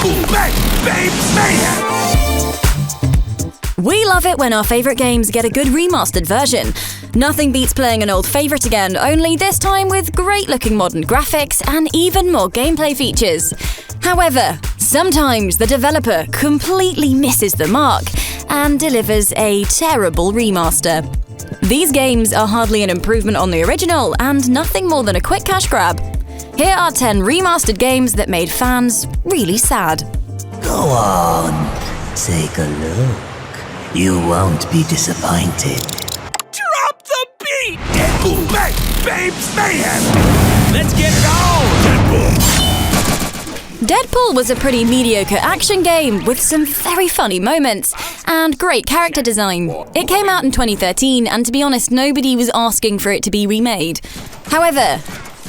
Deadpool! Bang! Bang! Mayhem! We love it when our favourite games get a good remastered version. Nothing beats playing an old favourite again, only this time with great-looking modern graphics and even more gameplay features. However, sometimes the developer completely misses the mark and delivers a terrible remaster. These games are hardly an improvement on the original and nothing more than a quick cash grab. Here are 10 remastered games that made fans really sad. Go on, take a look. You won't be disappointed. Drop the beat! Deadpool! Bang! Bang! Mayhem! Let's get it on! Deadpool! Deadpool was a pretty mediocre action game with some very funny moments and great character design. It came out in 2013 and to be honest, nobody was asking for it to be remade. However,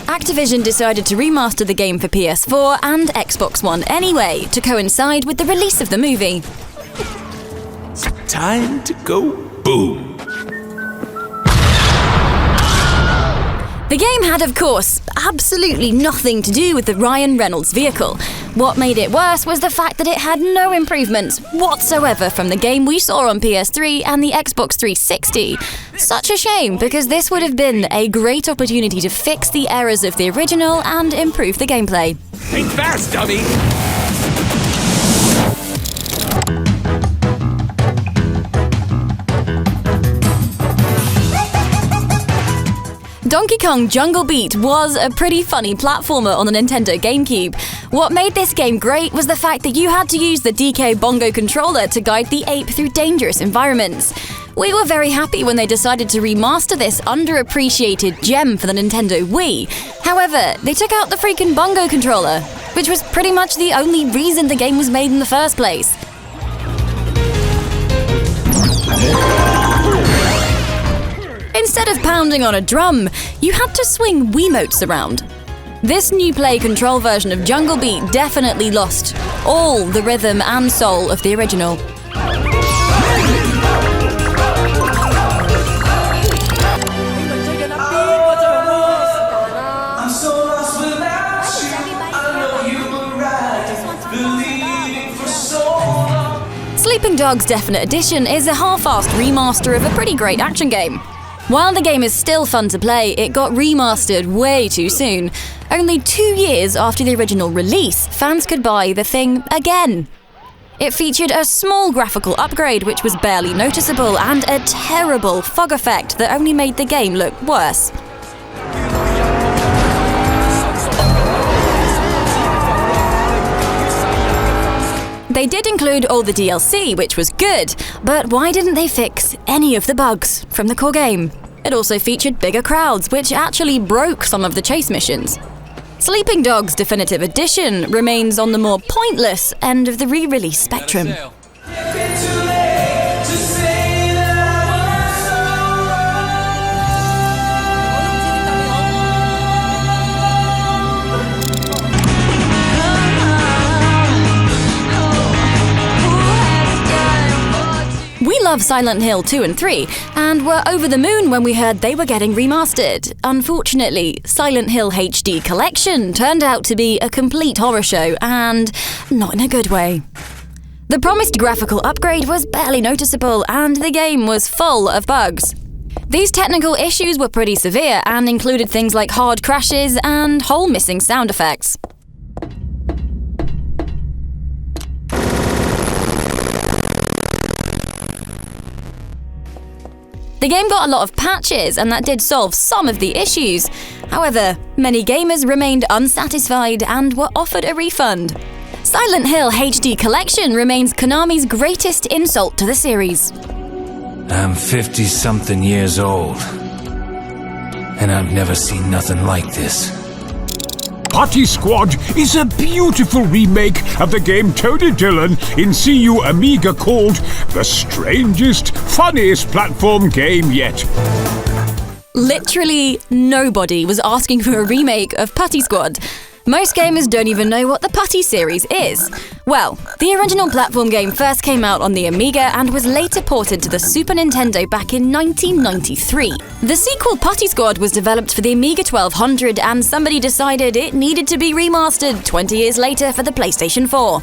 Activision decided to remaster the game for PS4 and Xbox One anyway, to coincide with the release of the movie. Time to go boom! The game had, of course, absolutely nothing to do with the Ryan Reynolds vehicle. What made it worse was the fact that it had no improvements whatsoever from the game we saw on PS3 and the Xbox 360. Such a shame, because this would have been a great opportunity to fix the errors of the original and improve the gameplay. Think fast, dummy! Donkey Kong Jungle Beat was a pretty funny platformer on the Nintendo GameCube. What made this game great was the fact that you had to use the DK Bongo controller to guide the ape through dangerous environments. We were very happy when they decided to remaster this underappreciated gem for the Nintendo Wii. However, they took out the freaking Bongo controller, which was pretty much the only reason the game was made in the first place. Instead of pounding on a drum, you had to swing Wiimotes around. This new play control version of Jungle Beat definitely lost all the rhythm and soul of the original. Sleeping Dogs Definite Edition is a half-assed remaster of a pretty great action game. While the game is still fun to play, it got remastered way too soon. Only 2 years after the original release, fans could buy the thing again. It featured a small graphical upgrade which was barely noticeable and a terrible fog effect that only made the game look worse. They did include all the DLC, which was good, but why didn't they fix any of the bugs from the core game? It also featured bigger crowds, which actually broke some of the chase missions. Sleeping Dogs Definitive Edition remains on the more pointless end of the re-release spectrum. We love Silent Hill 2 and 3, and were over the moon when we heard they were getting remastered. Unfortunately, Silent Hill HD Collection turned out to be a complete horror show, and not in a good way. The promised graphical upgrade was barely noticeable, and the game was full of bugs. These technical issues were pretty severe and included things like hard crashes and whole missing sound effects. The game got a lot of patches, and that did solve some of the issues. However, many gamers remained unsatisfied and were offered a refund. Silent Hill HD Collection remains Konami's greatest insult to the series. I'm 50-something years old, and I've never seen nothing like this. Pocky Squad is a beautiful remake of the game Tony Dillon in CU Amiga called the strangest, funniest platform game yet. Literally nobody was asking for a remake of Pocky Squad. Most gamers don't even know what the Putty series is. Well, the original platform game first came out on the Amiga and was later ported to the Super Nintendo back in 1993. The sequel Pocky Squad was developed for the Amiga 1200 and somebody decided it needed to be remastered 20 years later for the PlayStation 4.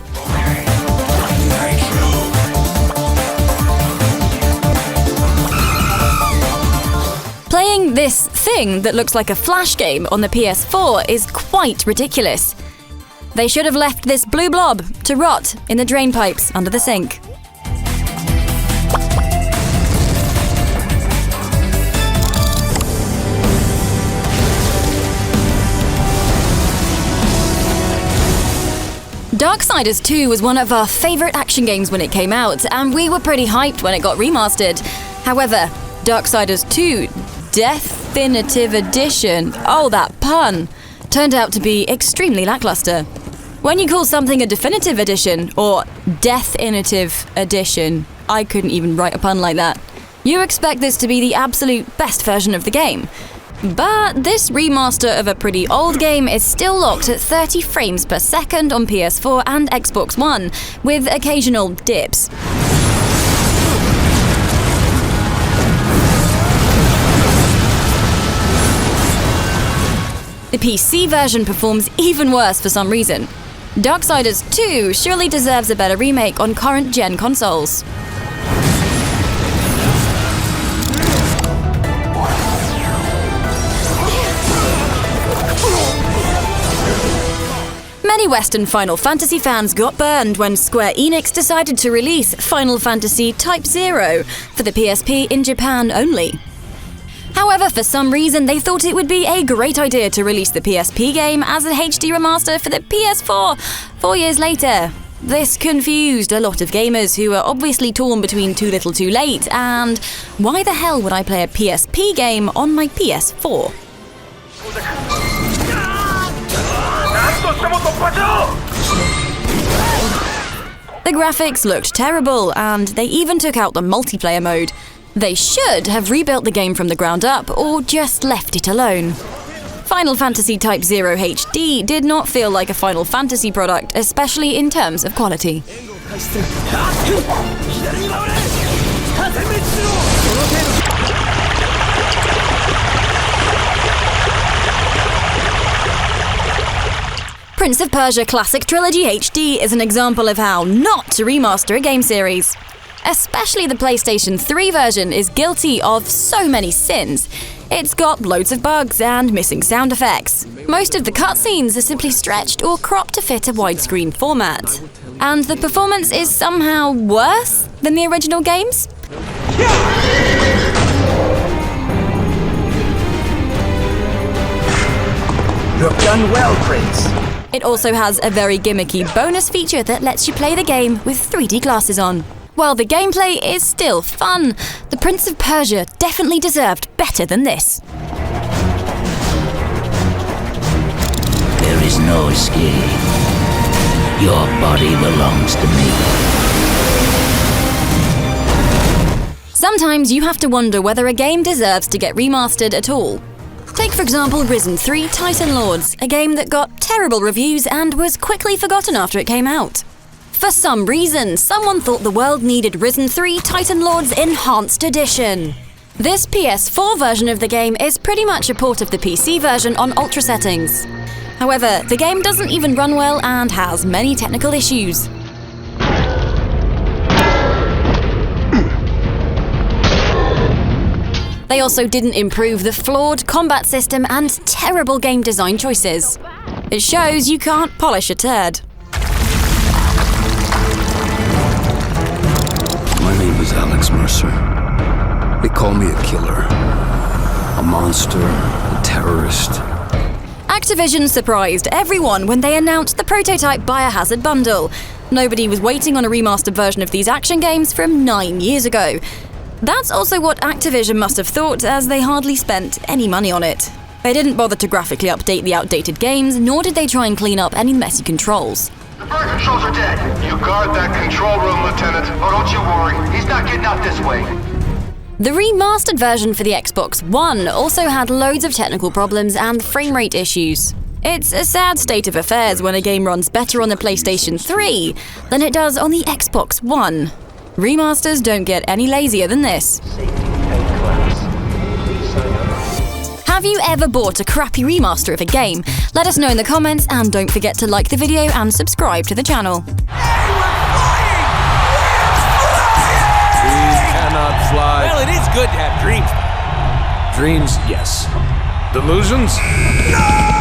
Playing this thing that looks like a Flash game on the PS4 is quite ridiculous. They should have left this blue blob to rot in the drain pipes under the sink. Darksiders 2 was one of our favourite action games when it came out, and we were pretty hyped when it got remastered. However, Darksiders 2 Definitive Edition, oh that pun, turned out to be extremely lackluster. When you call something a definitive edition, or Deathinitive Edition, I couldn't even write a pun like that, you expect this to be the absolute best version of the game. But this remaster of a pretty old game is still locked at 30 frames per second on PS4 and Xbox One, with occasional dips. The PC version performs even worse for some reason. Darksiders 2 surely deserves a better remake on current-gen consoles. Many Western Final Fantasy fans got burned when Square Enix decided to release Final Fantasy Type 0 for the PSP in Japan only. However, for some reason, they thought it would be a great idea to release the PSP game as a HD remaster for the PS4 4 years later. This confused a lot of gamers who were obviously torn between Too Little Too Late and why the hell would I play a PSP game on my PS4? The graphics looked terrible, and they even took out the multiplayer mode. They should have rebuilt the game from the ground up, or just left it alone. Final Fantasy Type 0 HD did not feel like a Final Fantasy product, especially in terms of quality. Prince of Persia Classic Trilogy HD is an example of how not to remaster a game series. Especially the PlayStation 3 version is guilty of so many sins. It's got loads of bugs and missing sound effects. Most of the cutscenes are simply stretched or cropped to fit a widescreen format. And the performance is somehow worse than the original games. You've done well, Prince. It also has a very gimmicky bonus feature that lets you play the game with 3D glasses on. While the gameplay is still fun, the Prince of Persia definitely deserved better than this. There is no escape. Your body belongs to me. Sometimes you have to wonder whether a game deserves to get remastered at all. Take for example Risen 3 Titan Lords, a game that got terrible reviews and was quickly forgotten after it came out. For some reason, someone thought the world needed Risen 3 Titan Lords Enhanced Edition. This PS4 version of the game is pretty much a port of the PC version on ultra settings. However, the game doesn't even run well and has many technical issues. They also didn't improve the flawed combat system and terrible game design choices. It shows you can't polish a turd. My name is Alex Mercer. They call me a killer, a monster, a terrorist. Activision surprised everyone when they announced the prototype Biohazard bundle. Nobody was waiting on a remastered version of these action games from 9 years ago. That's also what Activision must have thought, as they hardly spent any money on it. They didn't bother to graphically update the outdated games, nor did they try and clean up any messy controls. The bird controls are dead. You guard that control room, Lieutenant. Oh, don't you worry. He's not getting out this way. The remastered version for the Xbox One also had loads of technical problems and frame rate issues. It's a sad state of affairs when a game runs better on the PlayStation 3 than it does on the Xbox One. Remasters don't get any lazier than this. Have you ever bought a crappy remaster of a game? Let us know in the comments, and don't forget to like the video and subscribe to the channel. We cannot fly. Well, it is good to have dreams. Dreams, yes. Delusions? No!